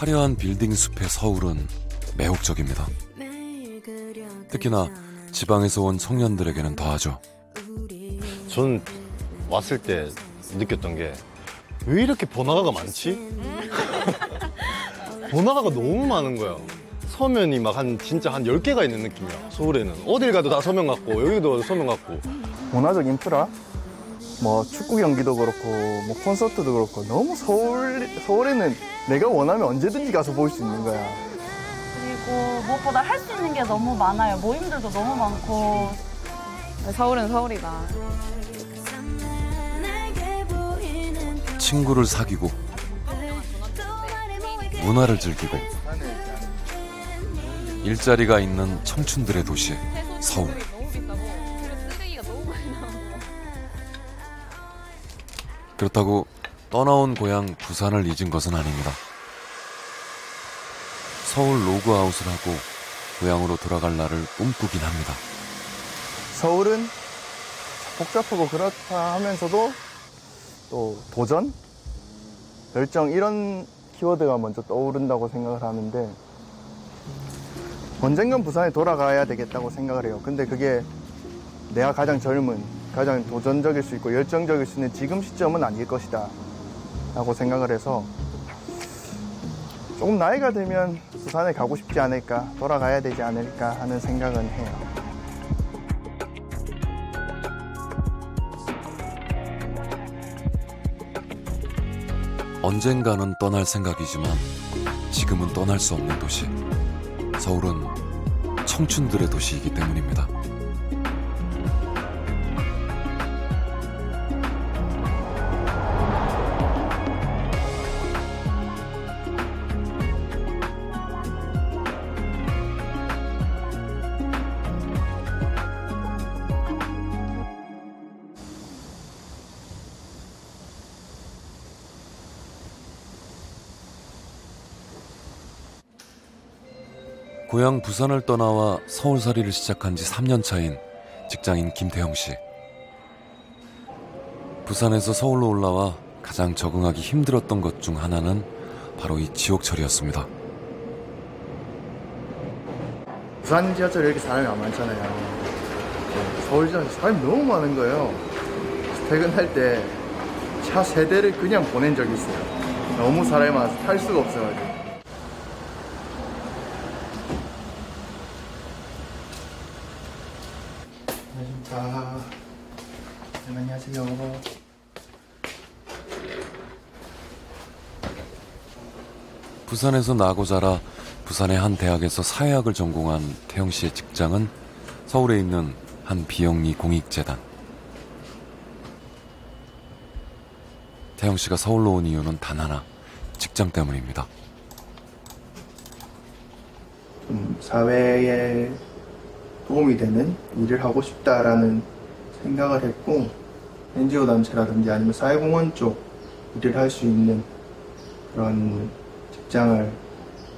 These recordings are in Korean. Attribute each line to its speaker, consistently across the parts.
Speaker 1: 화려한 빌딩 숲의 서울은 매혹적입니다. 특히나 지방에서 온 청년들에게는 더하죠.
Speaker 2: 전 왔을 때 느꼈던 게 왜 이렇게 번화가가 많지? 번화가가 너무 많은 거야. 서면이 막 진짜 한 10개가 있는 느낌이야. 서울에는 어딜 가도 다 서면 같고 여기도 서면 같고.
Speaker 3: 문화적 인프라, 뭐 축구 경기도 그렇고 뭐 콘서트도 그렇고 너무 서울에는 내가 원하면 언제든지 가서 볼 수 있는 거야.
Speaker 4: 그리고 무엇보다 할 수 있는 게 너무 많아요. 모임들도 너무 많고. 서울은 서울이다.
Speaker 1: 친구를 사귀고 문화를 즐기고 일자리가 있는 청춘들의 도시 서울. 그렇다고 떠나온 고향 부산을 잊은 것은 아닙니다. 서울 로그아웃을 하고 고향으로 돌아갈 날을 꿈꾸긴 합니다.
Speaker 3: 서울은 복잡하고 그렇다 하면서도 또 도전? 열정 이런 키워드가 먼저 떠오른다고 생각을 하는데 언젠간 부산에 돌아가야 되겠다고 생각을 해요. 근데 그게 내가 가장 젊은, 가장 도전적일 수 있고 열정적일 수 있는 지금 시점은 아닐 것이다 라고 생각을 해서 조금 나이가 들면 부산에 가고 싶지 않을까, 돌아가야 되지 않을까 하는 생각은 해요.
Speaker 1: 언젠가는 떠날 생각이지만 지금은 떠날 수 없는 도시. 서울은 청춘들의 도시이기 때문입니다. 고향 부산을 떠나와 서울살이를 시작한 지 3년 차인 직장인 김태형 씨. 부산에서 서울로 올라와 가장 적응하기 힘들었던 것 중 하나는 바로 이 지옥철이었습니다.
Speaker 3: 부산 지하철에 이렇게 사람이 안 많잖아요. 서울 지하철 사람이 너무 많은 거예요. 퇴근할 때 차 3대를 그냥 보낸 적이 있어요. 너무 사람이 많아서 탈 수가 없어가지고. 안녕하세요.
Speaker 1: 부산에서 나고 자라 부산의 한 대학에서 사회학을 전공한 태형 씨의 직장은 서울에 있는 한 비영리 공익재단. 태형 씨가 서울로 온 이유는 단 하나, 직장 때문입니다.
Speaker 3: 사회에 도움이 되는 일을 하고 싶다라는 생각을 했고 NGO 단체라든지 아니면 사회공헌 쪽 일을 할 수 있는 그런 직장을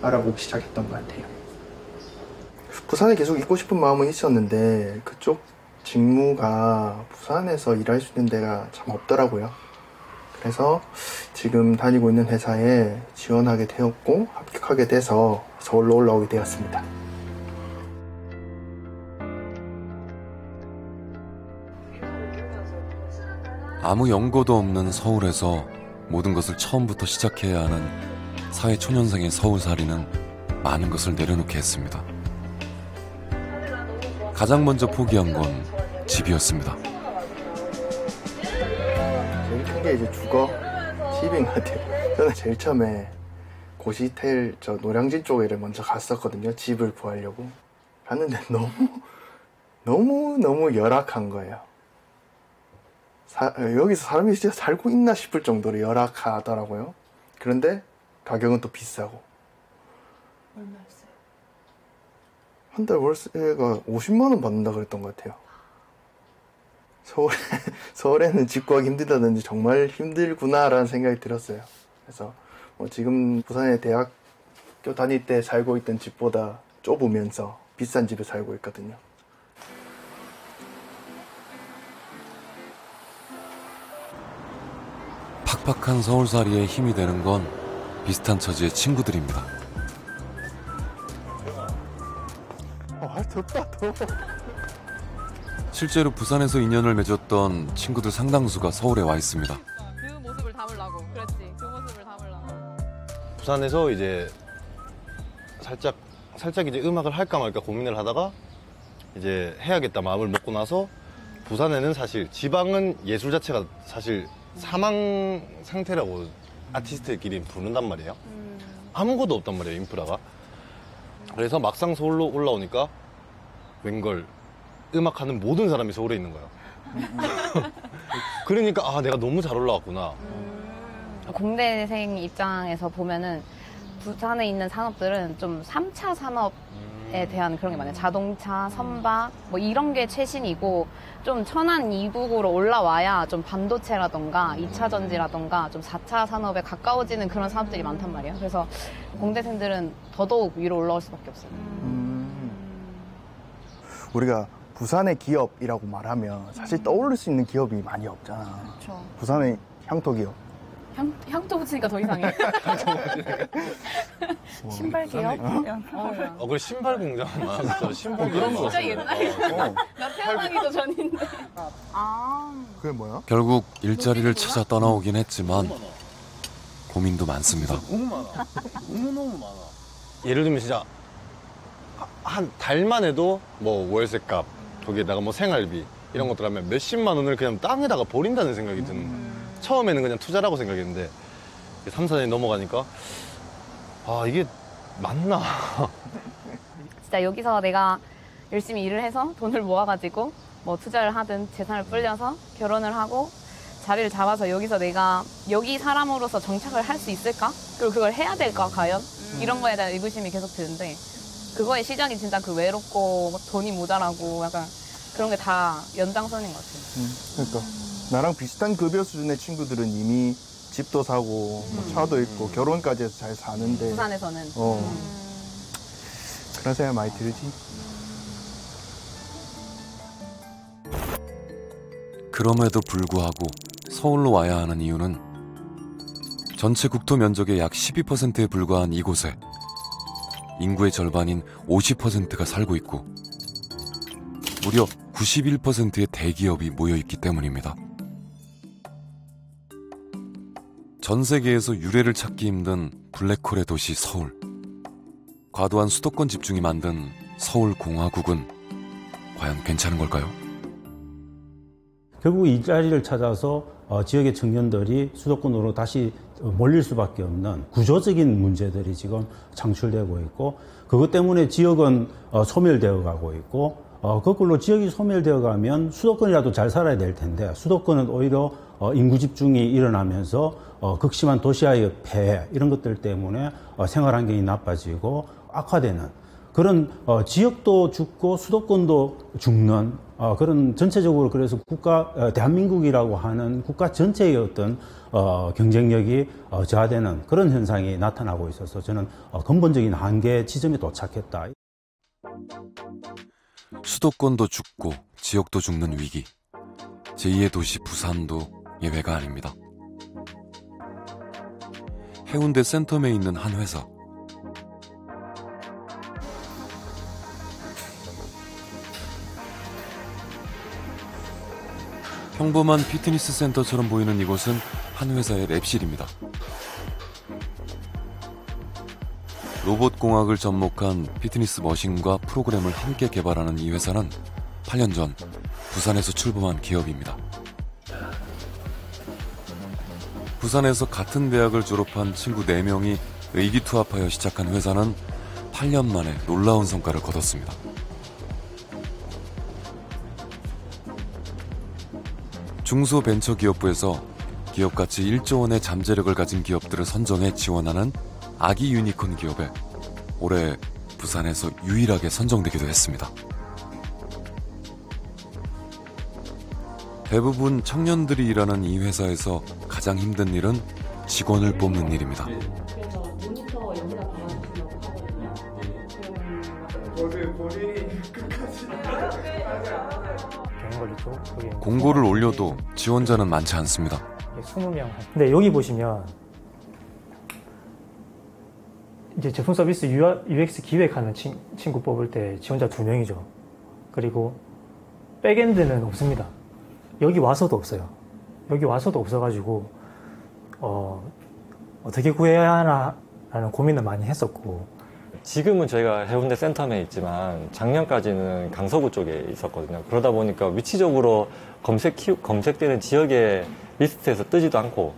Speaker 3: 알아보기 시작했던 것 같아요. 부산에 계속 있고 싶은 마음은 있었는데 그쪽 직무가 부산에서 일할 수 있는 데가 참 없더라고요. 그래서 지금 다니고 있는 회사에 지원하게 되었고 합격하게 돼서 서울로 올라오게 되었습니다.
Speaker 1: 아무 연고도 없는 서울에서 모든 것을 처음부터 시작해야 하는 사회초년생의 서울살이는 많은 것을 내려놓게 했습니다. 가장 먼저 포기한 건 집이었습니다.
Speaker 3: 제일 큰 게 이제 주거, 집인 것 같아요. 저는 제일 처음에 고시텔 저 노량진 쪽에를 먼저 갔었거든요. 집을 구하려고. 갔는데 너무 열악한 거예요. 여기서 사람이 진짜 살고 있나 싶을 정도로 열악하더라고요. 그런데 가격은 또 비싸고.
Speaker 4: 얼마였어요?
Speaker 3: 한 달 월세가 50만 원 받는다 그랬던 것 같아요. 서울에는 집 구하기 힘들다든지 정말 힘들구나라는 생각이 들었어요. 그래서 지금 부산에 대학교 다닐 때 살고 있던 집보다 좁으면서 비싼 집에 살고 있거든요.
Speaker 1: 팍팍한 서울살이에 힘이 되는 건 비슷한 처지의 친구들입니다.
Speaker 3: 덥다, 더워.
Speaker 1: 실제로 부산에서 인연을 맺었던 친구들 상당수가 서울에 와 있습니다.
Speaker 5: 그 모습을 담으려고. 그렇지. 그 모습을 담으려고.
Speaker 2: 부산에서 이제 살짝 이제 음악을 할까 말까 고민을 하다가 이제 해야겠다 마음을 먹고 나서 부산에는 사실 지방은 예술 자체가 사실 사망 상태라고 아티스트끼리 부른단 말이에요. 아무것도 없단 말이에요, 인프라가. 그래서 막상 서울로 올라오니까 웬걸 음악하는 모든 사람이 서울에 있는 거예요. 그러니까 아, 내가 너무 잘 올라왔구나.
Speaker 6: 공대생 입장에서 보면은 부산에 있는 산업들은 좀 3차 산업에 대한 그런 게 많아요. 자동차, 선박 뭐 이런 게 최신이고 좀 천안 이북으로 올라와야 좀 반도체라던가 2차 전지라던가 좀 4차 산업에 가까워지는 그런 산업들이 많단 말이에요. 그래서 공대생들은 더더욱 위로 올라올 수밖에 없어요.
Speaker 3: 우리가 부산의 기업이라고 말하면 사실 떠오를 수 있는 기업이 많이 없잖아.
Speaker 6: 그렇죠.
Speaker 3: 부산의 향토 기업.
Speaker 6: 향토 붙이니까 더 이상해.
Speaker 4: 신발 기업?
Speaker 2: 그래 신발 공장 많았어. 신발 이런 거.
Speaker 6: 진짜 옛날에. 나 태어나기도 전인데.
Speaker 3: 그게 뭐야?
Speaker 1: 결국 일자리를 찾아 떠나오긴 했지만 고민도 많습니다.
Speaker 2: 너무 많아. 예를 들면 진짜 한 달만 해도 뭐 월세값 거기에다가 뭐 생활비 이런 것들 하면 몇십만 원을 그냥 땅에다가 버린다는 생각이 드는. 처음에는 그냥 투자라고 생각했는데 3, 4년이 넘어가니까 아 이게 맞나?
Speaker 6: 진짜 여기서 내가 열심히 일을 해서 돈을 모아가지고 뭐 투자를 하든 재산을 불려서 결혼을 하고 자리를 잡아서 여기서 내가 여기 사람으로서 정착을 할 수 있을까? 그리고 그걸 해야 될까 과연? 이런 거에 대한 의구심이 계속 드는데 그거의 시작이 진짜 그 외롭고 돈이 모자라고 약간 그런 게 다 연장선인 것 같아요.
Speaker 3: 그러니까 나랑 비슷한 급여 수준의 친구들은 이미 집도 사고 뭐 차도 있고 결혼까지 해서 잘 사는데
Speaker 6: 부산에서는.
Speaker 3: 그런 생각 많이 들지.
Speaker 1: 그럼에도 불구하고 서울로 와야 하는 이유는 전체 국토 면적의 약 12%에 불과한 이곳에 인구의 절반인 50%가 살고 있고 무려 91%의 대기업이 모여있기 때문입니다. 전 세계에서 유례를 찾기 힘든 블랙홀의 도시 서울. 과도한 수도권 집중이 만든 서울공화국은 과연 괜찮은 걸까요?
Speaker 7: 결국 일자리를 찾아서 지역의 청년들이 수도권으로 다시 몰릴 수밖에 없는 구조적인 문제들이 지금 창출되고 있고 그것 때문에 지역은 소멸되어 가고 있고 거꾸로 지역이 소멸되어 가면 수도권이라도 잘 살아야 될 텐데 수도권은 오히려 인구 집중이 일어나면서 극심한 도시화의 폐해 이런 것들 때문에 생활 환경이 나빠지고 악화되는 그런 지역도 죽고 수도권도 죽는 그런 전체적으로 그래서 대한민국이라고 하는 국가 전체의 어떤 경쟁력이 저하되는 그런 현상이 나타나고 있어서 저는 근본적인 한계 지점에 도착했다.
Speaker 1: 수도권도 죽고 지역도 죽는 위기. 제2의 도시 부산도 예외가 아닙니다. 해운대 센텀에 있는 한 회사. 평범한 피트니스 센터처럼 보이는 이곳은 한 회사의 랩실입니다. 로봇공학을 접목한 피트니스 머신과 프로그램을 함께 개발하는 이 회사는 8년 전 부산에서 출범한 기업입니다. 부산에서 같은 대학을 졸업한 친구 4명이 의기투합하여 시작한 회사는 8년 만에 놀라운 성과를 거뒀습니다. 중소벤처기업부에서 기업가치 1조 원의 잠재력을 가진 기업들을 선정해 지원하는 아기 유니콘 기업에 올해 부산에서 유일하게 선정되기도 했습니다. 대부분 청년들이 일하는 이 회사에서 가장 힘든 일은 직원을 뽑는 일입니다. 공고를 올려도 지원자는 많지 않습니다.
Speaker 8: 20명. 근데 여기 보시면 이제 제품 서비스 UX 기획하는 친구 뽑을 때 지원자 2명이죠. 그리고 백엔드는 없습니다. 여기 와서도 없어요. 여기 와서도 없어가지고 어떻게 구해야 하나라는 고민을 많이 했었고,
Speaker 9: 지금은 저희가 해운대 센텀에 있지만 작년까지는 강서구 쪽에 있었거든요. 그러다 보니까 위치적으로 검색되는 지역의 리스트에서 뜨지도 않고,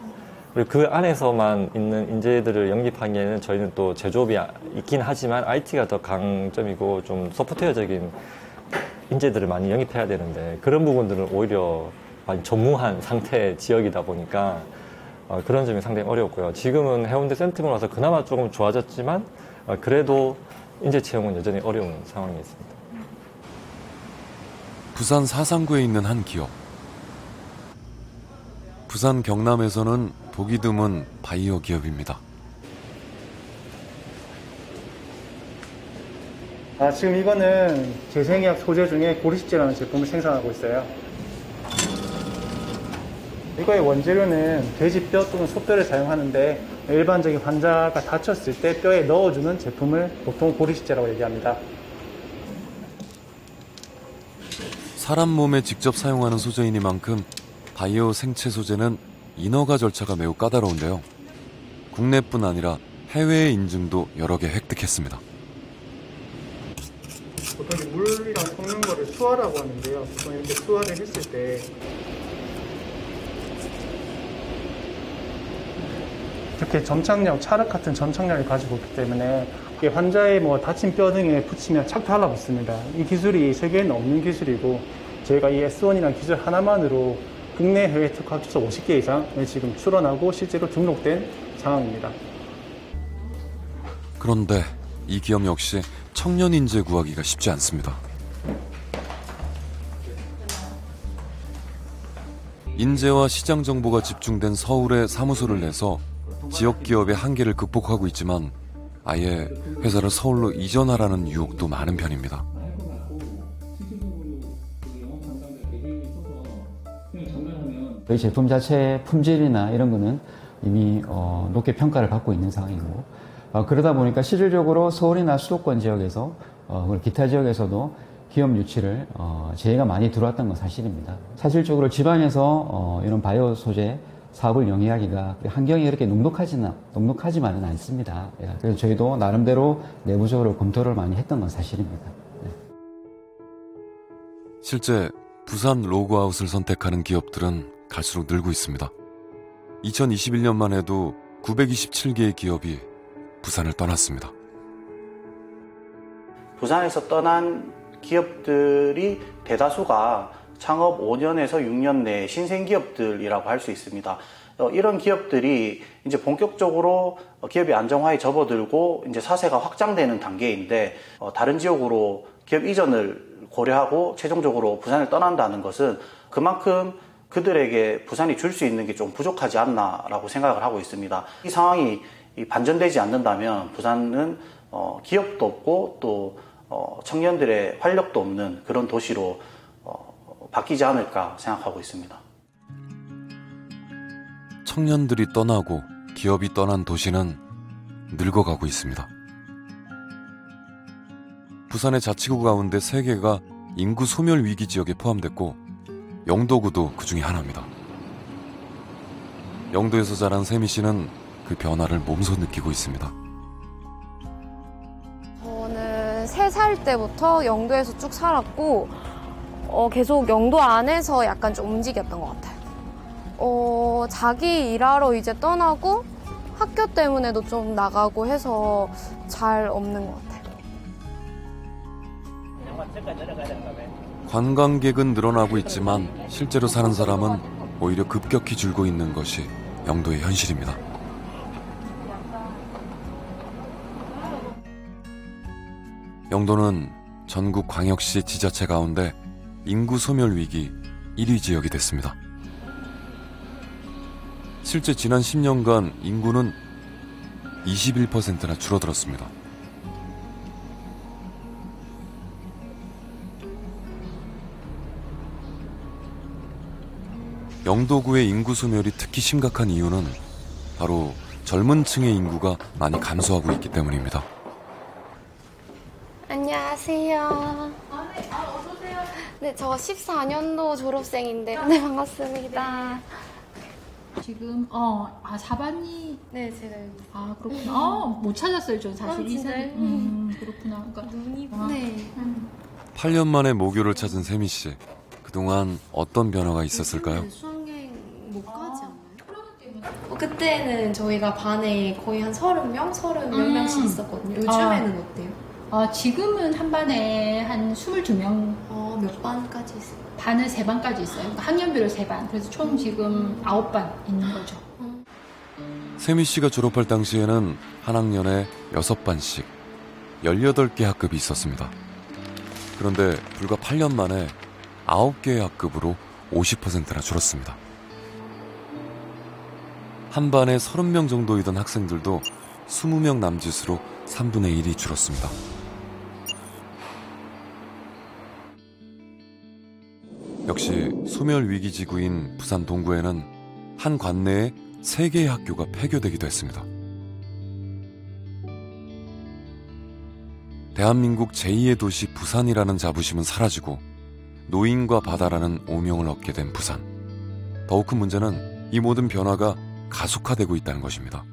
Speaker 9: 그리고 그 안에서만 있는 인재들을 영입하기에는 저희는 또 제조업이 있긴 하지만 IT가 더 강점이고 좀 소프트웨어적인 인재들을 많이 영입해야 되는데, 그런 부분들은 오히려 많이 전무한 상태의 지역이다 보니까 그런 점이 상당히 어려웠고요. 지금은 해운대 센텀으로 와서 그나마 조금 좋아졌지만 그래도 인재 채용은 여전히 어려운 상황이 있습니다.
Speaker 1: 부산 사상구에 있는 한 기업. 부산 경남에서는 보기 드문 바이오 기업입니다.
Speaker 8: 지금 이거는 재생의학 소재 중에 고리식제라는 제품을 생산하고 있어요. 이거의 원재료는 돼지뼈 또는 소뼈를 사용하는데, 일반적인 환자가 다쳤을 때 뼈에 넣어주는 제품을 보통 고리식제라고 얘기합니다.
Speaker 1: 사람 몸에 직접 사용하는 소재이니만큼 바이오 생체 소재는 인허가 절차가 매우 까다로운데요. 국내뿐 아니라 해외의 인증도 여러 개 획득했습니다.
Speaker 8: 보통 물이랑 섞는 거를 수화라고 하는데요. 보통 이렇게 수화를 했을 때 이렇게 점착력, 찰흙 같은 점착력을 가지고 있기 때문에 환자의 다친 뼈 등에 붙이면 착 달라붙습니다. 이 기술이 세계에는 없는 기술이고, 저희가 이 S1이라는 기술 하나만으로 국내 해외 특허 합쳐서 50개 이상을 지금 출원하고 실제로 등록된 상황입니다.
Speaker 1: 그런데 이 기업 역시 청년 인재 구하기가 쉽지 않습니다. 인재와 시장 정보가 집중된 서울에 사무소를 내서 지역 기업의 한계를 극복하고 있지만 아예 회사를 서울로 이전하라는 유혹도 많은 편입니다.
Speaker 10: 저희 제품 자체의 품질이나 이런 거는 이미 높게 평가를 받고 있는 상황이고, 그러다 보니까 실질적으로 서울이나 수도권 지역에서 그리고 기타 지역에서도 기업 유치를 제의가 많이 들어왔던 건 사실입니다. 사실적으로 지방에서 이런 바이오 소재 사업을 영위하기가 환경이 그렇게 녹록하지만은 않습니다. 그래서 저희도 나름대로 내부적으로 검토를 많이 했던 건 사실입니다. 네.
Speaker 1: 실제 부산 로그아웃을 선택하는 기업들은 갈수록 늘고 있습니다. 2021년만 해도 927개의 기업이 부산을 떠났습니다.
Speaker 11: 부산에서 떠난 기업들이 대다수가 창업 5년에서 6년 내 신생기업들이라고 할 수 있습니다. 이런 기업들이 이제 본격적으로 기업이 안정화에 접어들고 이제 사세가 확장되는 단계인데, 다른 지역으로 기업 이전을 고려하고 최종적으로 부산을 떠난다는 것은 그만큼 그들에게 부산이 줄 수 있는 게 좀 부족하지 않나라고 생각을 하고 있습니다. 이 상황이 반전되지 않는다면 부산은 기업도 없고 또 청년들의 활력도 없는 그런 도시로 바뀌지 않을까 생각하고 있습니다.
Speaker 1: 청년들이 떠나고 기업이 떠난 도시는 늙어가고 있습니다. 부산의 자치구 가운데 3개가 인구 소멸 위기 지역에 포함됐고 영도구도 그 중에 하나입니다. 영도에서 자란 세미 씨는 그 변화를 몸소 느끼고 있습니다.
Speaker 12: 저는 3살 때부터 영도에서 쭉 살았고 계속 영도 안에서 약간 좀 움직였던 것 같아요. 자기 일하러 이제 떠나고 학교 때문에도 좀 나가고 해서 잘 없는 것 같아요.
Speaker 1: 관광객은 늘어나고 있지만 실제로 사는 사람은 오히려 급격히 줄고 있는 것이 영도의 현실입니다. 영도는 전국 광역시 지자체 가운데 인구 소멸 위기 1위 지역이 됐습니다. 실제 지난 10년간 인구는 21%나 줄어들었습니다. 영도구의 인구 소멸이 특히 심각한 이유는 바로 젊은 층의 인구가 많이 감소하고 있기 때문입니다.
Speaker 12: 안녕하세요.
Speaker 5: 어서오세요.
Speaker 12: 네, 저 14년도 졸업생인데. 네, 반갑습니다.
Speaker 13: 지금 4반이
Speaker 12: 네, 제가 여기.
Speaker 13: 아 그렇구나. 못 찾았어요, 저 사실.
Speaker 12: 진짜요?
Speaker 13: 그렇구나. 그러니까
Speaker 12: 눈이 네.
Speaker 1: 8년 만에 모교를 찾은 세미 씨. 그동안 어떤 변화가 있었을까요?
Speaker 12: 수학여행 못 가지 않나요? 그때는 저희가 반에 거의 한 30명, 30몇 명씩 있었거든요. 요즘에는 어때요?
Speaker 13: 지금은 한 반에 한 22명.
Speaker 12: 몇 반까지 있어요?
Speaker 13: 반은 3반까지 있어요. 그러니까 학년별로 3반. 그래서 총 지금 9반 있는 거죠.
Speaker 1: 세미 씨가 졸업할 당시에는 한 학년에 6반씩 18개 학급이 있었습니다. 그런데 불과 8년 만에 9개의 학급으로 50%나 줄었습니다. 한 반에 30명 정도이던 학생들도 20명 남짓으로 3분의 1이 줄었습니다. 역시 소멸 위기 지구인 부산 동구에는 한 관내에 3개의 학교가 폐교되기도 했습니다. 대한민국 제2의 도시 부산이라는 자부심은 사라지고 노인과 바다라는 오명을 얻게 된 부산. 더욱 큰 문제는 이 모든 변화가 가속화되고 있다는 것입니다.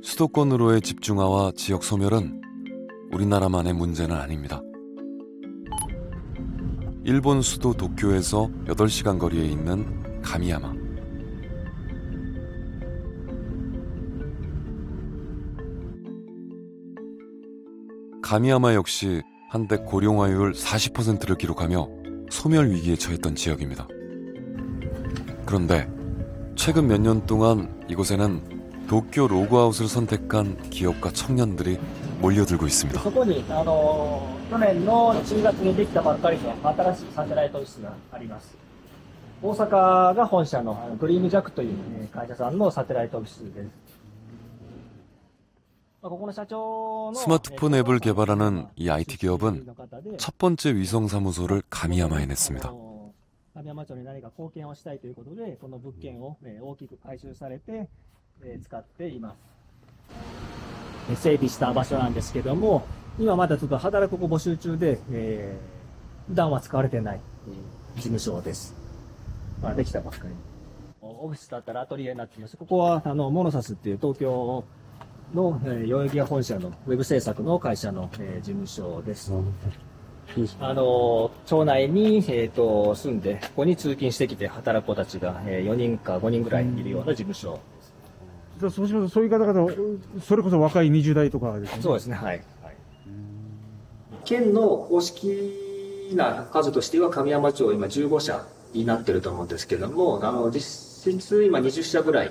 Speaker 1: 수도권으로의 집중화와 지역 소멸은 우리나라만의 문제는 아닙니다. 일본 수도 도쿄에서 8시간 거리에 있는 가미야마. 가미야마 역시 한때 고령화율 40%를 기록하며 소멸 위기에 처했던 지역입니다. 그런데 최근 몇 년 동안 이곳에는 도쿄 로그아웃을 선택한 기업과 청년들이 몰려들고 있습니다.
Speaker 14: そこに去年の1月にできたばっかりの新しいサテライトオフィスがあります。大阪が本社のドリームジャックという会社さんのサテライトオフィスです。
Speaker 1: 스마트폰 앱을 개발하는 이 IT 기업은 첫 번째 위성 사무소를 가미야마에 냈습니다.
Speaker 14: 神山町に何か貢献をしたいということでこの物件を大きく改修されて使っています。整備した場所なんですけども、今まだちょっと働く子募集中で、普段は使われてない事務所です。できたばっかり。オフィスだったらアトリエになっています。ここはモノサスっていう東京の代々木本社のウェブ制作の会社の事務所です。町内に住んでここに通勤してきて働く子たちが4人か5人ぐらいいるような事務所。
Speaker 15: そうしますと、そういう方々、それこそ若い20代とかですね。
Speaker 14: そうですね、はい。県の公式な数としては、神山町今15社になってると思うんですけども、実質今20社ぐらい、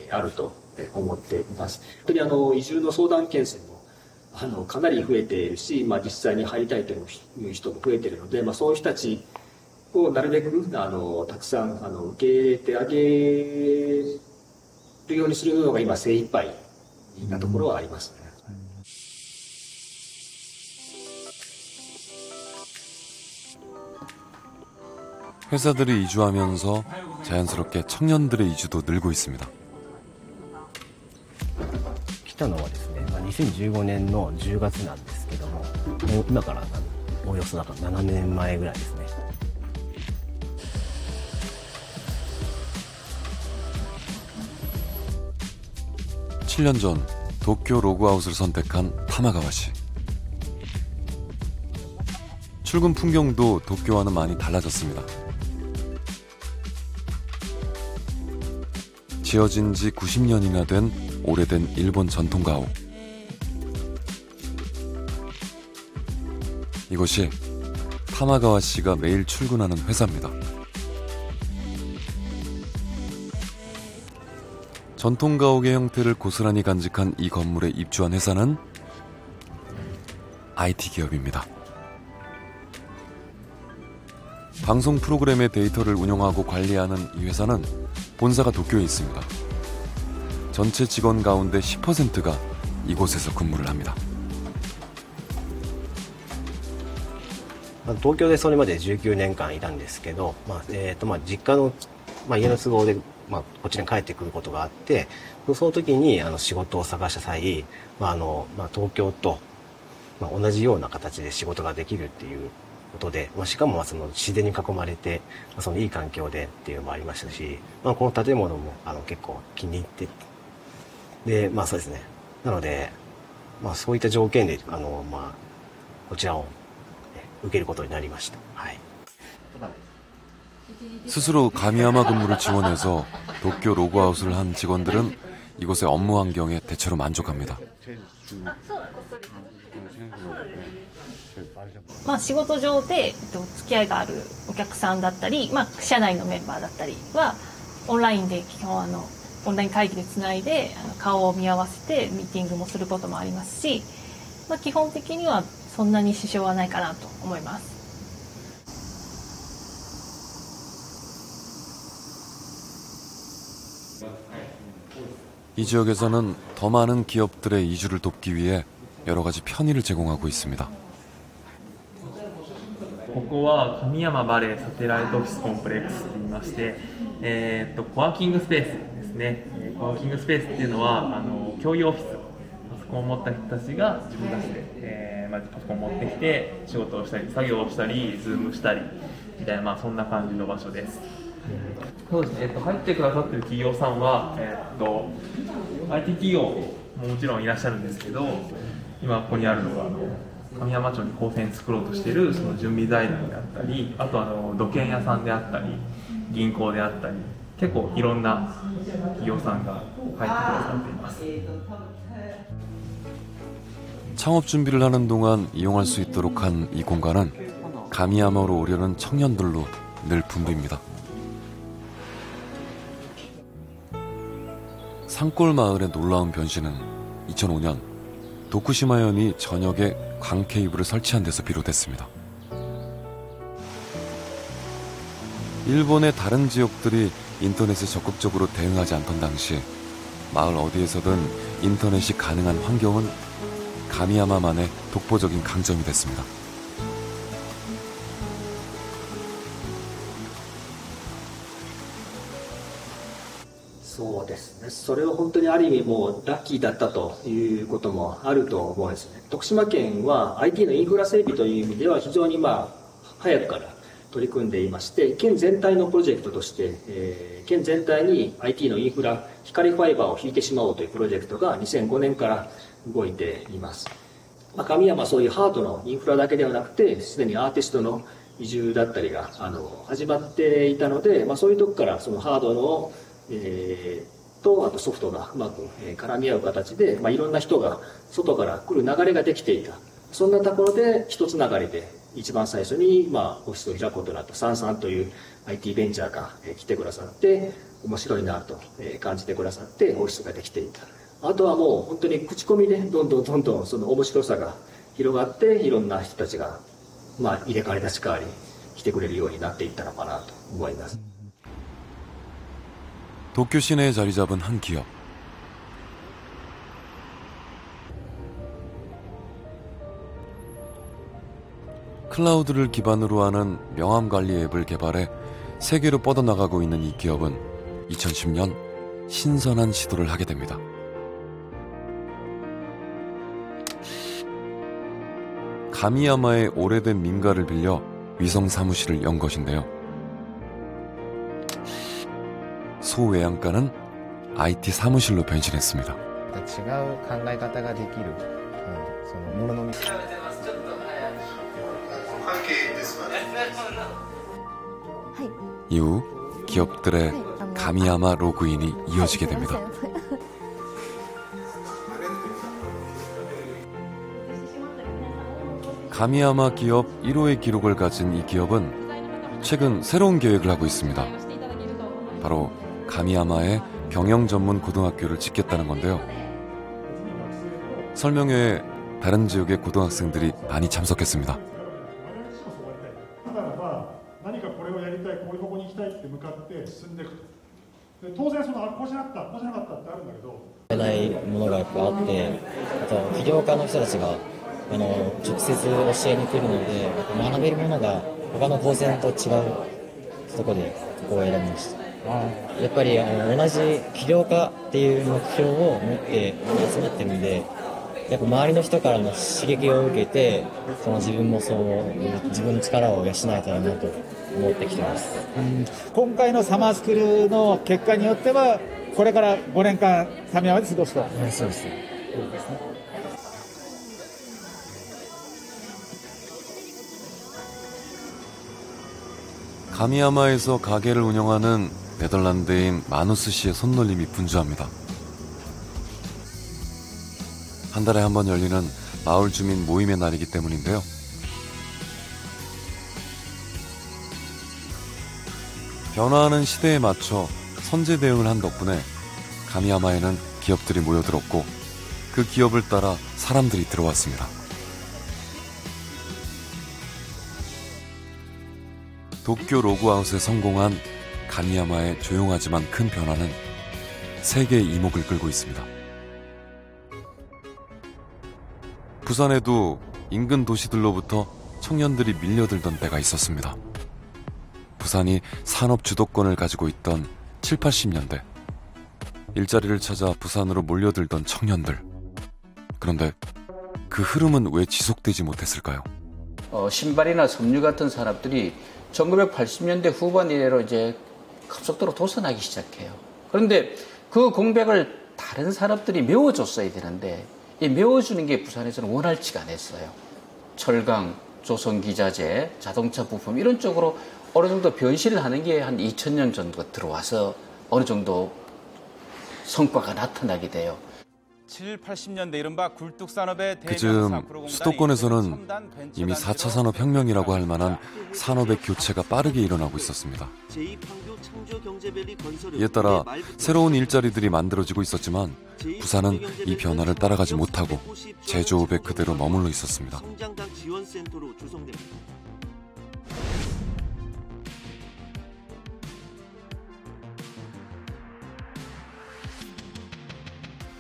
Speaker 14: あると思っています。本当に移住の相談件数もかなり増えているし、実際に入りたいという人も増えているので、そういう人たちをなるべくたくさん受け入れてあげるようにするのが今精一杯なところはありますね。
Speaker 1: 회사들이 이주하면서 자연스럽게 청년들의 이주도 늘고 있습니다.
Speaker 16: 来たのはですね、2015年の10月なんですけども、今からおよそ7年前ぐらいですね。
Speaker 1: 7년 전 도쿄 로그아웃을 선택한 타마가와 씨. 출근 풍경도 도쿄와는 많이 달라졌습니다. 지어진 지 90년이나 된 오래된 일본 전통 가옥. 이곳이 타마가와 씨가 매일 출근하는 회사입니다. 전통 가옥의 형태를 고스란히 간직한 이 건물에 입주한 회사는 IT 기업입니다. 방송 프로그램의 데이터를 운영하고 관리하는 이 회사는 본사가 도쿄에 있습니다. 전체 직원 가운데 10%가 이곳에서 근무를 합니다.
Speaker 16: 東京でそれまで19年間いたんですけど、実家の家の都合で、こっちに帰ってくることがあって、その時に仕事を探した際、東京と、同じような形で仕事ができるっていうことで、しかもその自然に囲まれて、そのいい環境でっていうのもありましたし、この建物も結構気に入って、で、そうですね。なので、そういった条件で、こちらを受けることになりました。はい。
Speaker 1: 스스로 가미야마 근무를 지원해서 도쿄 로그아웃을 한 직원들은 이곳의 업무 환경에 대체로 만족합니다.
Speaker 17: 仕事上で付き合いがあるお客さんだったり、社内のメンバーだったりはオンラインで基本オンライン会議でつないで顔を見合わせてミーティングもすることもありますし、基本的にはそんなに支障はないかなと思います。
Speaker 1: 이 지역에서는 더 많은 기업들의 이주를 돕기 위해 여러 가지 편의를 제공하고 있습니다.
Speaker 18: ここは神山バレーサテライトオフィスコンプレックスといいまして、コワーキングスペースですね。コワーキングスペースっていうのは共有オフィス、パソコンを持った人たちが自分たちで、パソコンを持ってきて仕事をしたり作業をしたりズームしたりみたいな、そんな感じの場所です。そうですね。入ってくださっている企業さんはIT 企業ももちろんいらっしゃるんですけど、今ここにあるのが神山町に高専作ろうとしているその準備財団であったり、あと土建屋さんであったり銀行であったり、結構いろんな企業さんが入ってくださっています。
Speaker 1: 창업 준비를 하는 동안 이용할 수 있도록 한 이 공간은 가미야마로 오려는 청년들로 늘 붐빕니다. 산골 마을의 놀라운 변신은 2005년 도쿠시마현이 전역에 광 케이블을 설치한 데서 비롯했습니다. 일본의 다른 지역들이 인터넷에 적극적으로 대응하지 않던 당시 마을 어디에서든 인터넷이 가능한 환경은 가미야마만의 독보적인 강점이 됐습니다.
Speaker 14: そうですね。それは本当にある意味もうラッキーだったということもあると思うんですね。徳島県は IT のインフラ整備という意味では非常に早くから取り組んでいまして、県全体のプロジェクトとして、県全体に IT のインフラ、光ファイバーを引いてしまおうというプロジェクトが2005年から動いています。神山はそういうハードのインフラだけではなくて、すでにアーティストの移住だったりが始まっていたので、そういうとこからそのハードのとあとソフトがうまく絡み合う形で、いろんな人が外から来る流れができていた。そんなところで一つながりで一番最初にオフィスを開くことになったサンさんという IT ベンチャーが来てくださって、面白いなと感じてくださってオフィスができていた。あとはもう本当に口コミでどんどんその面白さが広がって、いろんな人たちが入れ替わり立ち替わり来てくれるようになっていったのかなと思います。
Speaker 1: 도쿄 시내에 자리 잡은 한 기업. 클라우드를 기반으로 하는 명함관리 앱을 개발해 세계로 뻗어나가고 있는 이 기업은 2010년 신선한 시도를 하게 됩니다. 가미야마의 오래된 민가를 빌려 위성 사무실을 연 것인데요. 소외양가는 IT 사무실로 변신했습니다.
Speaker 19: 違う考え方ができる、そのものの見
Speaker 1: 이후 기업들의 가미야마 로그인이 이어지게 됩니다. 가미야마 기업 1호의 기록을 가진 이 기업은 최근 새로운 계획을 하고 있습니다. 바로 가미야마에 경영 전문 고등학교를 짓겠다는 건데요. 설명회에 다른 지역의 고등학생들이 많이 참석했습니다.
Speaker 15: 何かこれをやりたい、こういう方向に行きたいって向かって進んでいくと。で当然こうしなかった、こうしなかったってあるんだけど。
Speaker 20: やれないものがやっぱあって、あと起業家の人たちが直接教えに来るので、学べるものが他の高専と違うところでここを選びました。やっぱり同じ起業家っていう目標を持って集まってるんで、やっぱ周りの人からの刺激を受けて、自分も自分の力を養えたらなと思ってきてます。
Speaker 21: 今回のサマースクールの結果によっては、これから5年間神山で過ごすと。
Speaker 20: そうです。
Speaker 1: 가미야마에서 가게를 운영하는 네덜란드인 마누스 씨의 손놀림이 분주합니다. 한 달에 한 번 열리는 마을 주민 모임의 날이기 때문인데요. 변화하는 시대에 맞춰 선제 대응을 한 덕분에 가미야마에는 기업들이 모여들었고 그 기업을 따라 사람들이 들어왔습니다. 도쿄 로그아웃에 성공한 가미야마의 조용하지만 큰 변화는 세계의 이목을 끌고 있습니다. 부산에도 인근 도시들로부터 청년들이 밀려들던 때가 있었습니다. 부산이 산업 주도권을 가지고 있던 7, 80년대. 일자리를 찾아 부산으로 몰려들던 청년들. 그런데 그 흐름은 왜 지속되지 못했을까요?
Speaker 22: 신발이나 섬유 같은 산업들이 1980년대 후반 이래로 이제 급속도로 도산하기 시작해요. 그런데 그 공백을 다른 산업들이 메워줬어야 되는데 이 메워주는 게 부산에서는 원활치가 않았어요. 철강, 조선기자재, 자동차 부품 이런 쪽으로 어느 정도 변신을 하는 게 한 2000년 정도 들어와서 어느 정도 성과가 나타나게 돼요.
Speaker 23: 7, 80년대 이른바 굴뚝산업의
Speaker 1: 그즈음 수도권에서는 이미 4차 산업혁명이라고 할 만한 산업의 교체가 빠르게 일어나고 있었습니다. 이에 따라 새로운 일자리들이 만들어지고 있었지만 부산은 이 변화를 따라가지 못하고 제조업에 그대로 머물러 있었습니다.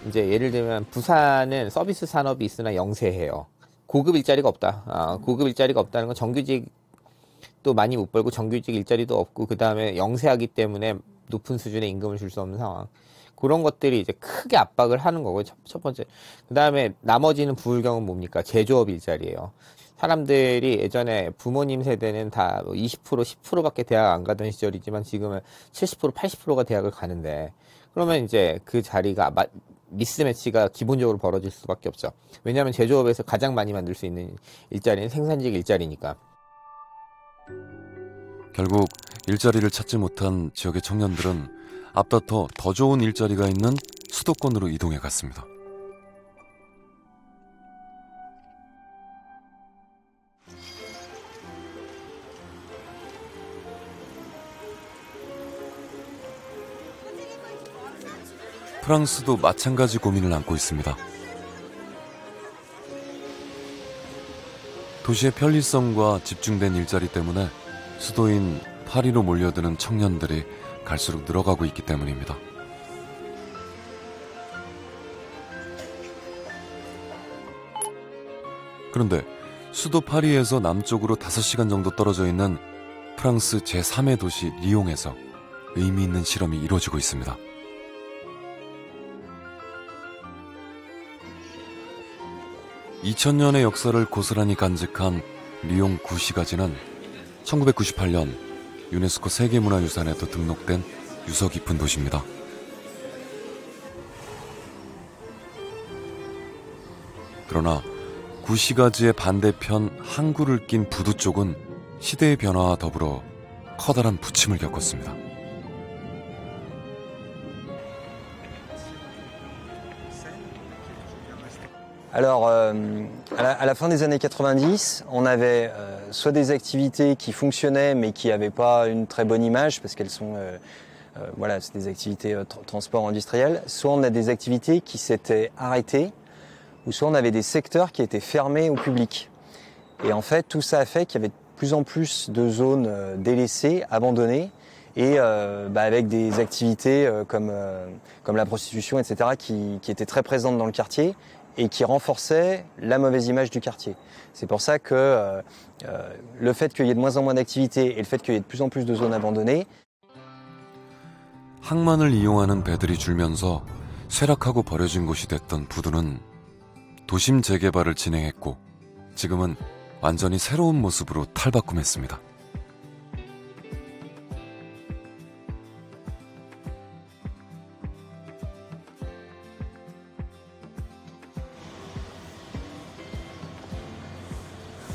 Speaker 24: 이제 예를 들면 부산은 서비스 산업이 있으나 영세해요. 고급 일자리가 없다. 고급 일자리가 없다는 건 정규직도 많이 못 벌고 정규직 일자리도 없고 그 다음에 영세하기 때문에 높은 수준의 임금을 줄 수 없는 상황. 그런 것들이 이제 크게 압박을 하는 거고요. 첫 번째. 그 다음에 나머지는 부울경은 뭡니까? 제조업 일자리예요. 사람들이 예전에 부모님 세대는 다 20%, 10%밖에 대학 안 가던 시절이지만 지금은 70%, 80%가 대학을 가는데 그러면 이제 그 자리가 미스매치가 기본적으로 벌어질 수밖에 없죠. 왜냐하면 제조업에서 가장 많이 만들 수 있는 일자리는 생산직 일자리니까.
Speaker 1: 결국 일자리를 찾지 못한 지역의 청년들은 앞다퉈 더 좋은 일자리가 있는 수도권으로 이동해 갔습니다. 프랑스도 마찬가지 고민을 안고 있습니다. 도시의 편리성과 집중된 일자리 때문에 수도인 파리로 몰려드는 청년들이 갈수록 늘어가고 있기 때문입니다. 그런데 수도 파리에서 남쪽으로 5시간 정도 떨어져 있는 프랑스 제3의 도시 리옹에서 의미 있는 실험이 이루어지고 있습니다. (2000년의) 역사를 고스란히 간직한 리옹 구시가지는 1998년 유네스코 세계문화유산에도 등록된 유서 깊은 도시입니다. 그러나 구시가지의 반대편 항구를 낀 부두 쪽은 시대의 변화와 더불어 커다란 부침을 겪었습니다.
Speaker 25: Alors, à la fin des années 90, on avait soit des activités qui fonctionnaient mais qui n'avaient pas une très bonne image parce qu'elles sont, voilà, c'est des activités transport industriel. Soit on a des activités qui s'étaient arrêtées, ou soit on avait des secteurs qui étaient fermés au public. Et en fait, tout ça a fait qu'il y avait de plus en plus de zones délaissées, abandonnées, et avec des activités comme la prostitution, etc., qui étaient très présentes dans le quartier. Et qui renforçait la mauvaise image du quartier. C'est pour ça que le fait qu'il y ait de moins en moins d'activités et le fait qu'il y ait de plus en plus de zones abandonnées.
Speaker 1: 항만을 이용하는 배들이 줄면서 쇠락하고 버려진 곳이 됐던 부두는 도심 재개발을 진행했고 지금은 완전히 새로운 모습으로 탈바꿈했습니다.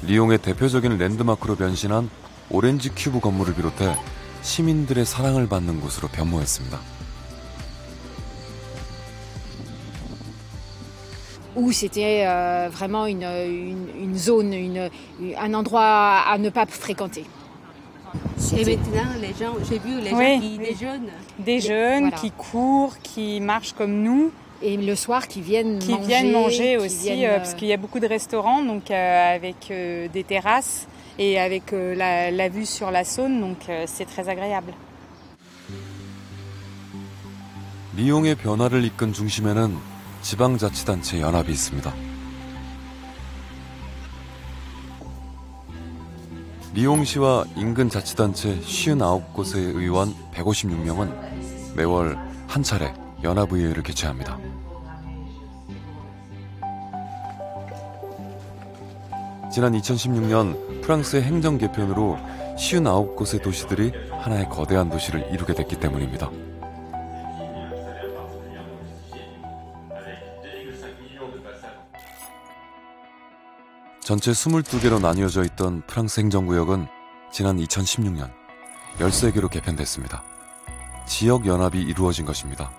Speaker 1: 리옹의 대표적인 랜드마크로 변신한 오렌지 큐브 건물을 비롯해 시민들의 사랑을 받는 곳으로 변모했습니다.
Speaker 2: Où c'était vraiment une zone, un endroit à ne pas fréquenter.
Speaker 3: Et maintenant, les gens, j'ai vu les gens qui déjeunent.
Speaker 2: Des jeunes qui courent, qui marchent comme nous. Et le soir, qui viennent manger aussi, parce qu'il y a beaucoup de restaurants, donc avec des terrasses et avec la vue sur la Saône, donc c'est très agréable.
Speaker 1: 리옹의 변화를 이끈 중심에는 지방자치단체 연합이 있습니다. 리옹시와 인근 자치단체 59곳의 의원 156명은 매월 한 차례 연합의회를 개최합니다. 지난 2016년 프랑스의 행정 개편으로 59곳의 도시들이 하나의 거대한 도시를 이루게 됐기 때문입니다. 전체 22개로 나뉘어져 있던 프랑스 행정구역은 지난 2016년 13개로 개편됐습니다. 지역연합이 이루어진 것입니다.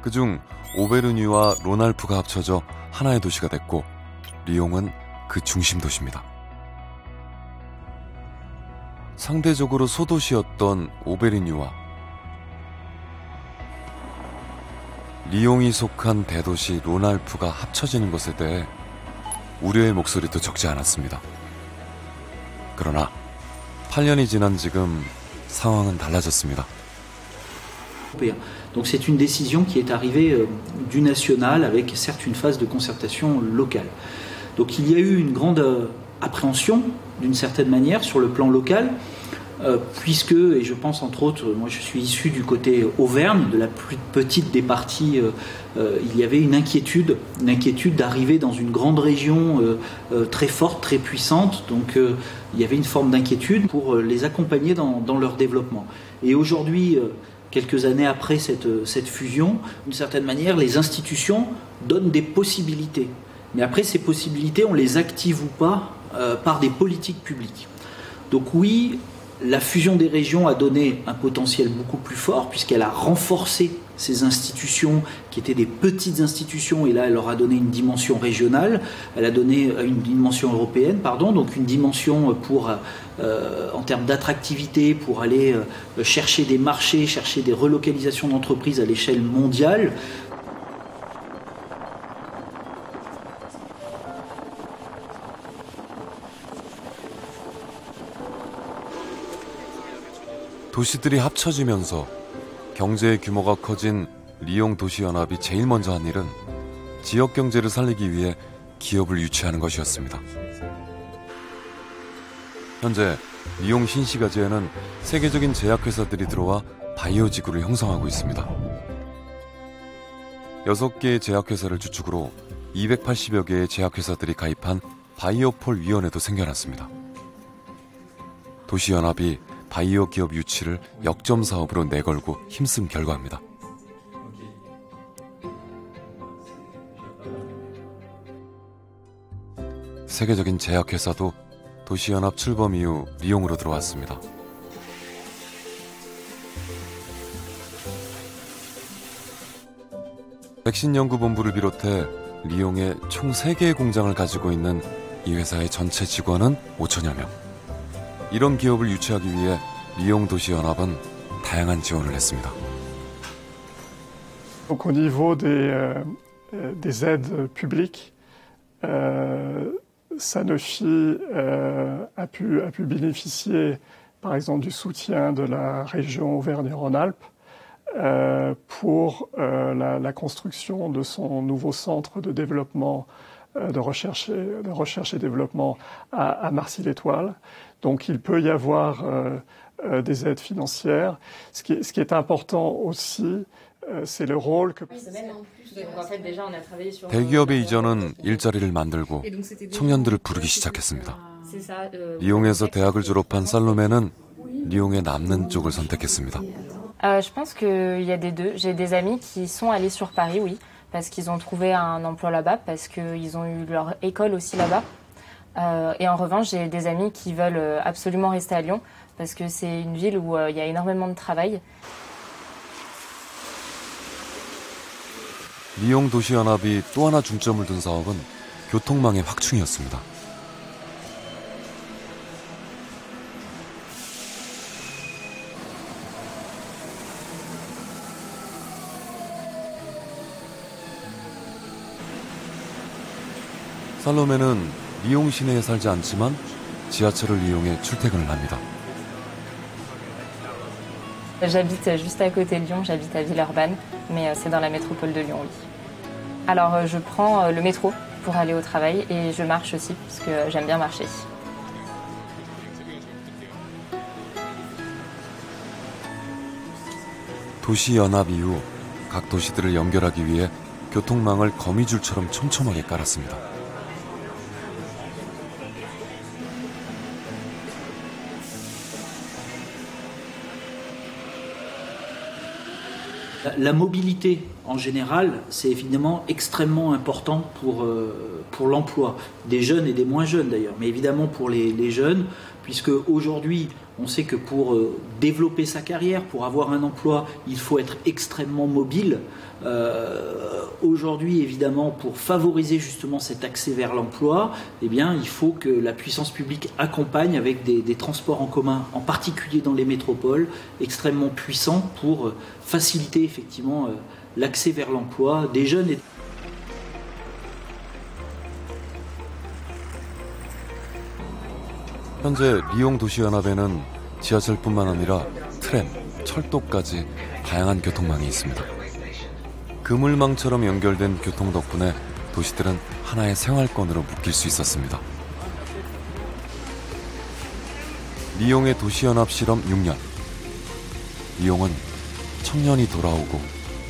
Speaker 1: 그중 오베르뉴와 론알프가 합쳐져 하나의 도시가 됐고 리옹은 그 중심 도시입니다. 상대적으로 소도시였던 오베르뉴와 리옹이 속한 대도시 론알프가 합쳐지는 것에 대해 우려의 목소리도 적지 않았습니다. 그러나 8년이 지난 지금 상황은 달라졌습니다.
Speaker 4: Donc c'est une décision qui est arrivée du national avec certes une phase de concertation locale. Donc il y a eu une grande appréhension d'une certaine manière sur le plan local puisque, et je pense entre autres, moi je suis issu du côté Auvergne, de la plus petite des parties, il y avait une inquiétude d'arriver dans une grande région très forte, très puissante, donc il y avait une forme d'inquiétude pour les accompagner dans leur développement. Et aujourd'hui, quelques années après cette fusion, d'une certaine manière, les institutions donnent des possibilités. Mais après, ces possibilités, on les active ou pas par des politiques publiques. Donc oui, la fusion des régions a donné un potentiel beaucoup plus fort puisqu'elle a renforcé ces institutions qui étaient des petites institutions et là elle leur a donné une dimension régionale, elle a donné une dimension européenne, pardon, donc une dimension pour en termes d'attractivité pour aller chercher des marchés, chercher des relocalisations d'entreprises à l'échelle mondiale.
Speaker 1: 도시들이 합쳐지면서 경제의 규모가 커진 리옹 도시연합이 제일 먼저 한 일은 지역 경제를 살리기 위해 기업을 유치하는 것이었습니다. 현재 리옹 신시가지에는 세계적인 제약회사들이 들어와 바이오 지구를 형성하고 있습니다. 6개의 제약회사를 주축으로 280여 개의 제약회사들이 가입한 바이오폴 위원회도 생겨났습니다. 도시연합이 바이오 기업 유치를 역점 사업으로 내걸고 힘쓴 결과입니다. 세계적인 제약회사도 도시연합 출범 이후 리옹으로 들어왔습니다. 백신연구본부를 비롯해 리옹에 총 3개의 공장을 가지고 있는 이 회사의 전체 직원은 5천여 명. 이런 기업을 유치하기 위해 리옹 도시연합은 다양한 지원을 했습니다.
Speaker 15: Donc au niveau des aides publiques, Sanofi a pu bénéficier par exemple du soutien de la région Auvergne-Rhône-Alpes pour la construction de son nouveau centre de développement de recherche et développement à Marcy-l'Étoile. Donc il peut y avoir des aides financières. Ce qui est important aussi, c'est le rôle que...
Speaker 1: 대기업의 이전은 일자리를 만들고 청년들을 부르기 시작했습니다. 리옹에서 대학을 졸업한 살로메는 리옹에 남는 쪽을 선택했습니다.
Speaker 6: Je pense qu'il y a des deux. J'ai des amis qui sont allés sur Paris, oui, parce qu'ils ont trouvé un emploi là-bas, parce qu'ils ont eu leur école aussi là-bas. Et en revanche, j'ai des amis qui veulent absolument rester à Lyon, parce que c'est une ville où il y a énormément de travail.
Speaker 1: 리옹 도시연합이 또 하나 중점을 둔 사업은 교통망의 확충이었습니다. 살로메는 리옹 시내에 살지 않지만 지하철을 이용해 출퇴근을 합니다.
Speaker 6: J'habite juste à côté de Lyon, j'habite à Villeurbanne, mais c'est dans la métropole de Lyon, oui. Alors je prends le métro pour aller au travail et je marche aussi, parce que j'aime bien marcher.
Speaker 1: 도시연합 이후 각 도시들을 연결하기 위해 교통망을 거미줄처럼 촘촘하게 깔았습니다.
Speaker 4: La mobilité en général, c'est évidemment extrêmement important pour l'emploi, des jeunes et des moins jeunes d'ailleurs, mais évidemment pour les jeunes, puisque aujourd'hui on sait que pour développer sa carrière, pour avoir un emploi, il faut être extrêmement mobile. Aujourd'hui, évidemment, pour favoriser justement cet accès vers l'emploi, eh bien, il faut que la puissance publique accompagne avec des transports en commun, en particulier dans les métropoles, extrêmement puissants pour faciliter effectivement l'accès vers l'emploi des jeunes.
Speaker 1: 현재 리옹 도시연합에는 지하철뿐만 아니라 트램, 철도까지 다양한 교통망이 있습니다. 그물망처럼 연결된 교통 덕분에 도시들은 하나의 생활권으로 묶일 수 있었습니다. 리옹의 도시연합 실험 6년. 리옹은 청년이 돌아오고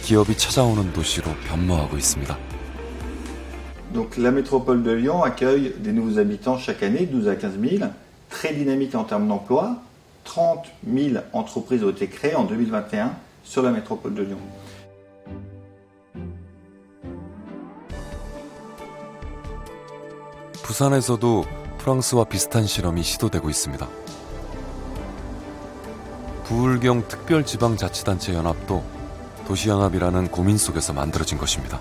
Speaker 1: 기업이 찾아오는 도시로 변모하고 있습니다.
Speaker 7: Donc la métropole de Lyon accueille des nouveaux habitants chaque année, 12 à 15 000, très dynamique en termes d'emploi. 30 000 entreprises ont été créées en 2021 sur la métropole de Lyon.
Speaker 1: 부산에서도 프랑스와 비슷한 실험이 시도되고 있습니다. 부울경 특별지방자치단체 연합도 도시연합이라는 고민 속에서 만들어진 것입니다.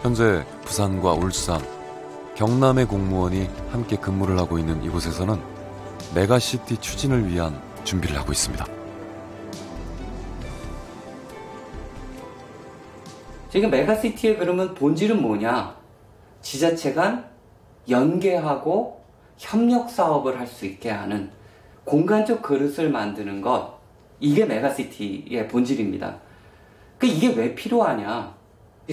Speaker 1: 현재 부산과 울산, 경남의 공무원이 함께 근무를 하고 있는 이곳에서는 메가시티 추진을 위한 준비를 하고 있습니다.
Speaker 8: 지금 메가시티의 그러면 본질은 뭐냐? 지자체 간 연계하고 협력 사업을 할 수 있게 하는 공간적 그릇을 만드는 것, 이게 메가시티의 본질입니다. 이게 왜 필요하냐?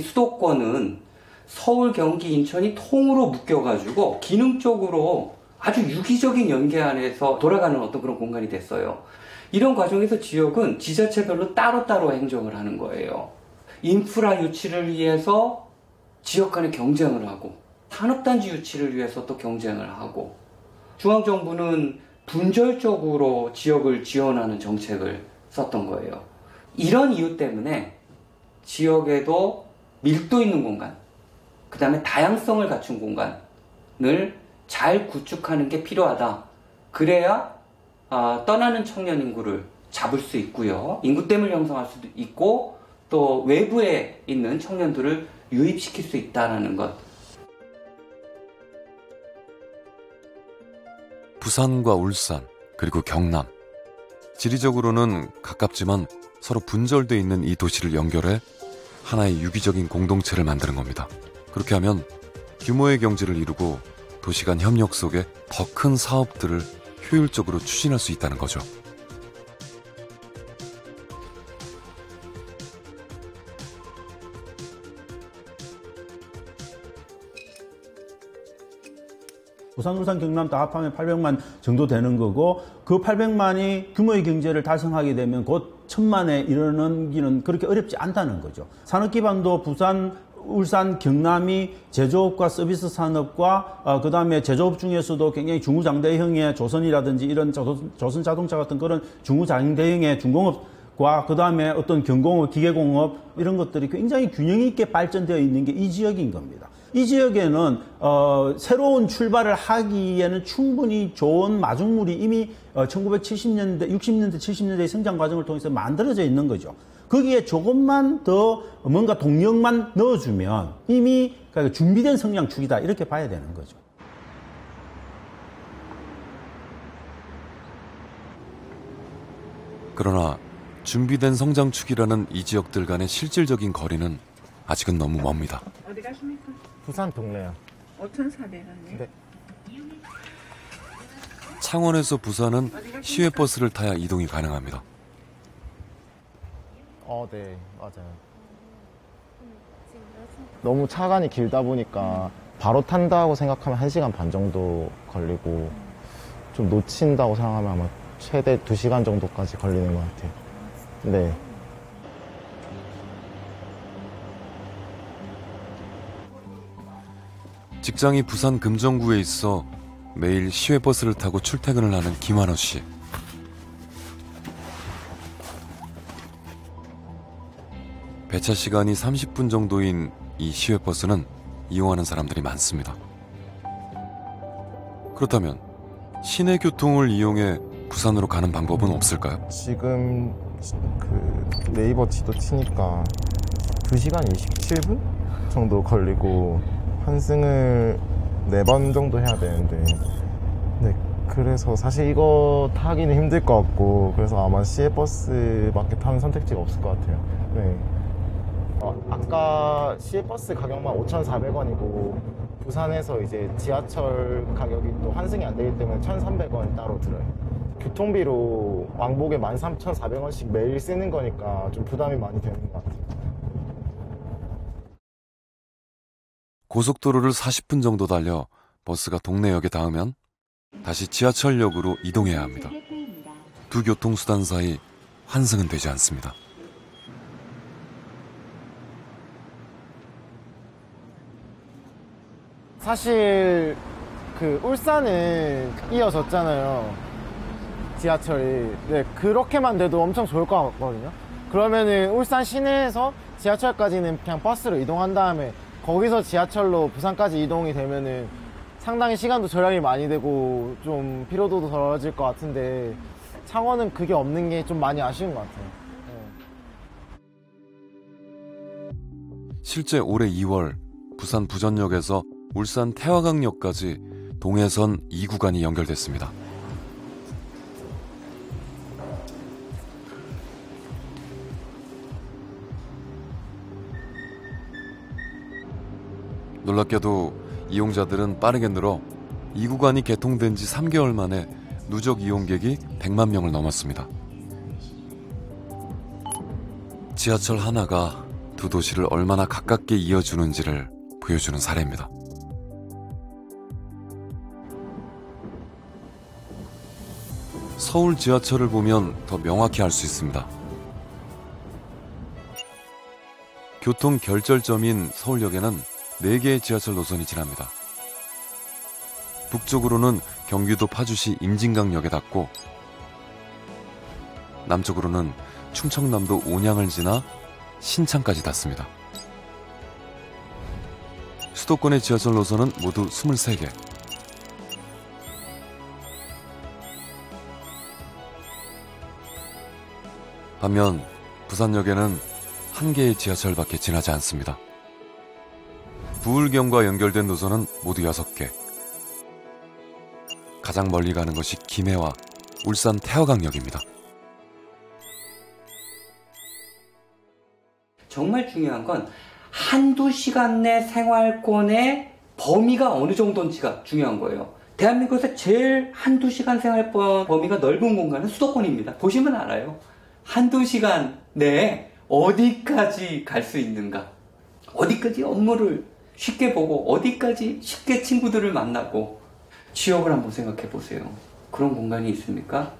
Speaker 8: 수도권은 서울, 경기, 인천이 통으로 묶여가지고 기능적으로 아주 유기적인 연계 안에서 돌아가는 어떤 그런 공간이 됐어요. 이런 과정에서 지역은 지자체별로 따로따로 행정을 하는 거예요. 인프라 유치를 위해서 지역 간의 경쟁을 하고, 산업단지 유치를 위해서 또 경쟁을 하고, 중앙정부는 분절적으로 지역을 지원하는 정책을 썼던 거예요. 이런 이유 때문에 지역에도 밀도 있는 공간, 그 다음에 다양성을 갖춘 공간을 잘 구축하는 게 필요하다. 그래야 떠나는 청년 인구를 잡을 수 있고요. 인구댐을 형성할 수도 있고, 또 외부에 있는 청년들을 유입시킬 수 있다는 것.
Speaker 1: 부산과 울산, 그리고 경남. 지리적으로는 가깝지만 서로 분절돼 있는 이 도시를 연결해 하나의 유기적인 공동체를 만드는 겁니다. 그렇게 하면 규모의 경제를 이루고 도시 간 협력 속에 더 큰 사업들을 효율적으로 추진할 수 있다는 거죠.
Speaker 5: 부산, 울산, 경남 다 합하면 800만 정도 되는 거고 그 800만이 규모의 경제를 달성하게 되면 곧 1000만에 이르는 길은 그렇게 어렵지 않다는 거죠. 산업 기반도 부산, 울산, 경남이 제조업과 서비스 산업과 그다음에 제조업 중에서도 굉장히 중후장대형의 조선이라든지 이런 조선 자동차 같은 그런 중후장대형의 중공업과 그다음에 어떤 경공업, 기계공업 이런 것들이 굉장히 균형 있게 발전되어 있는 게 이 지역인 겁니다. 이 지역에는 새로운 출발을 하기에는 충분히 좋은 마중물이 이미 1970년대, 60년대, 70년대의 성장 과정을 통해서 만들어져 있는 거죠. 거기에 조금만 더 뭔가 동력만 넣어주면 이미 준비된 성장축이다 이렇게 봐야 되는 거죠.
Speaker 1: 그러나 준비된 성장축이라는 이 지역들 간의 실질적인 거리는 아직은 너무 멉니다.
Speaker 2: 어디 가십니까?
Speaker 19: 부산 동네요.
Speaker 2: 어떤 사례라요?
Speaker 19: 네.
Speaker 1: 창원에서 부산은 시외버스를 타야 이동이 가능합니다.
Speaker 19: 네, 맞아요. 너무 차간이 길다 보니까 바로 탄다고 생각하면 1시간 반 정도 걸리고 좀 놓친다고 생각하면 아마 최대 2시간 정도까지 걸리는 것 같아요. 네.
Speaker 1: 직장이 부산 금정구에 있어 매일 시외버스를 타고 출퇴근을 하는 김환호 씨. 배차 시간이 30분 정도인 이 시외버스는 이용하는 사람들이 많습니다. 그렇다면 시내 교통을 이용해 부산으로 가는 방법은 없을까요?
Speaker 19: 지금 그 네이버 지도 치니까 2시간 27분 정도 걸리고 환승을 4번 정도 해야 되는데 네, 그래서 사실 이거 타기는 힘들 것 같고 그래서 아마 시외버스밖에 타는 선택지가 없을 것 같아요. 네. 아까 시외버스 가격만 5,400원이고 부산에서 이제 지하철 가격이 또 환승이 안 되기 때문에 1,300원 따로 들어요. 교통비로 왕복에 13,400원씩 매일 쓰는 거니까 좀 부담이 많이 되는 것 같아요.
Speaker 1: 고속도로를 40분 정도 달려 버스가 동네역에 닿으면 다시 지하철역으로 이동해야 합니다. 두 교통수단 사이 환승은 되지 않습니다.
Speaker 19: 사실 그 울산은 이어졌잖아요. 지하철이. 네, 그렇게만 돼도 엄청 좋을 것 같거든요. 그러면은 울산 시내에서 지하철까지는 그냥 버스로 이동한 다음에 거기서 지하철로 부산까지 이동이 되면은 상당히 시간도 절약이 많이 되고 좀 피로도도 덜어질 것 같은데 창원은 그게 없는 게 좀 많이 아쉬운 것 같아요. 네.
Speaker 1: 실제 올해 2월 부산 부전역에서 울산 태화강역까지 동해선 2구간이 연결됐습니다. 놀랍게도 이용자들은 빠르게 늘어 2구간이 개통된 지 3개월 만에 누적 이용객이 100만 명을 넘었습니다. 지하철 하나가 두 도시를 얼마나 가깝게 이어주는지를 보여주는 사례입니다. 서울 지하철을 보면 더 명확히 알 수 있습니다. 교통 결절점인 서울역에는 4개의 지하철 노선이 지납니다. 북쪽으로는 경기도 파주시 임진강역에 닿고 남쪽으로는 충청남도 온양을 지나 신창까지 닿습니다. 수도권의 지하철 노선은 모두 23개. 반면 부산역에는 1개의 지하철밖에 지나지 않습니다. 부울경과 연결된 노선은 모두 6개. 가장 멀리 가는 것이 김해와 울산 태화강역입니다.
Speaker 8: 정말 중요한 건 한두 시간 내 생활권의 범위가 어느 정도인지가 중요한 거예요. 대한민국에서 제일 한두 시간 생활권 범위가 넓은 공간은 수도권입니다. 보시면 알아요. 한두 시간 내에 어디까지 갈 수 있는가, 어디까지 업무를 쉽게 보고 어디까지 쉽게 친구들을 만나고, 취업을 한번 생각해 보세요. 그런 공간이 있습니까?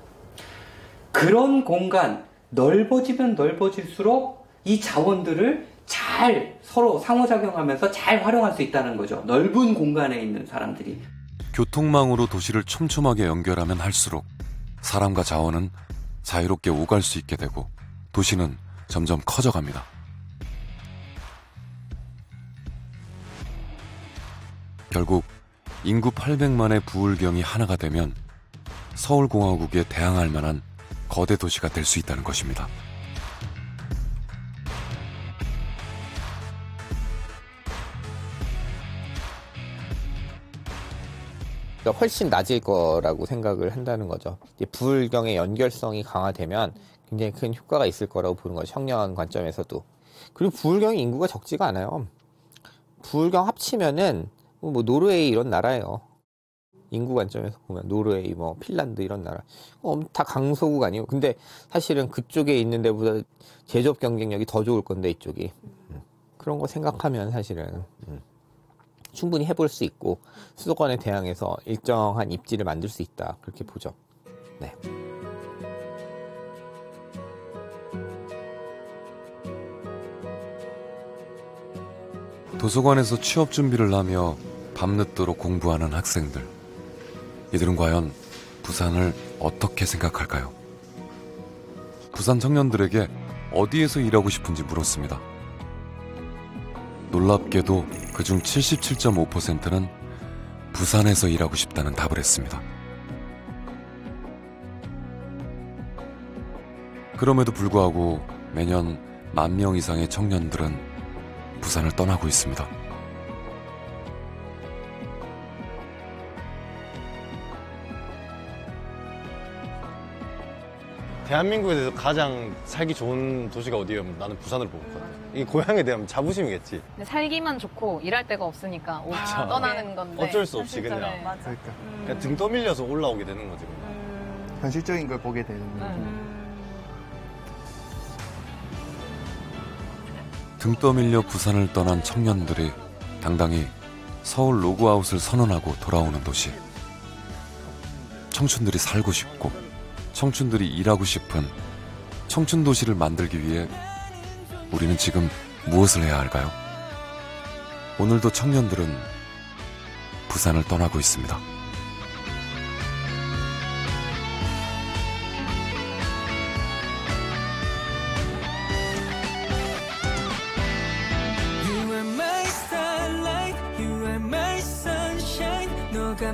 Speaker 8: 그런 공간, 넓어지면 넓어질수록 이 자원들을 잘 서로 상호작용하면서 잘 활용할 수 있다는 거죠. 넓은 공간에 있는 사람들이.
Speaker 1: 교통망으로 도시를 촘촘하게 연결하면 할수록 사람과 자원은 자유롭게 오갈 수 있게 되고 도시는 점점 커져갑니다. 결국 인구 800만의 부울경이 하나가 되면 서울공화국에 대항할 만한 거대 도시가 될 수 있다는 것입니다.
Speaker 24: 훨씬 낮을 거라고 생각을 한다는 거죠. 이제 부울경의 연결성이 강화되면 굉장히 큰 효과가 있을 거라고 보는 거죠. 청년 관점에서도. 그리고 부울경의 인구가 적지가 않아요. 부울경 합치면은 뭐 노르웨이 이런 나라예요. 인구 관점에서 보면 노르웨이, 뭐 핀란드 이런 나라. 다 강소국 아니에요. 근데 사실은 그쪽에 있는 데보다 제조업 경쟁력이 더 좋을 건데 이쪽이. 그런 거 생각하면 사실은 충분히 해볼 수 있고 수도권에 대항해서 일정한 입지를 만들 수 있다. 그렇게 보죠. 네.
Speaker 1: 도서관에서 취업 준비를 하며 밤늦도록 공부하는 학생들. 이들은 과연 부산을 어떻게 생각할까요? 부산 청년들에게 어디에서 일하고 싶은지 물었습니다. 놀랍게도 그중 77.5%는 부산에서 일하고 싶다는 답을 했습니다. 그럼에도 불구하고 매년 10,000명 이상의 청년들은 부산을 떠나고 있습니다.
Speaker 9: 대한민국에서 가장 살기 좋은 도시가 어디예요? 나는 부산을 보고 있거든. 이 고향에 대한 자부심이겠지.
Speaker 10: 근데 살기만 좋고 일할 데가 없으니까 떠나는 건데.
Speaker 9: 어쩔 수 없이 그냥.
Speaker 10: 네. 맞아.
Speaker 9: 그냥 등 떠밀려서 올라오게 되는 거지.
Speaker 11: 현실적인 걸 보게 되는
Speaker 1: 등 떠밀려 부산을 떠난 청년들이 당당히 서울 로그아웃을 선언하고 돌아오는 도시. 청춘들이 살고 싶고 청춘들이 일하고 싶은 청춘 도시를 만들기 위해 우리는 지금 무엇을 해야 할까요? 오늘도 청년들은 부산을 떠나고 있습니다.
Speaker 12: You are my starlight, you are my sunshine. 너가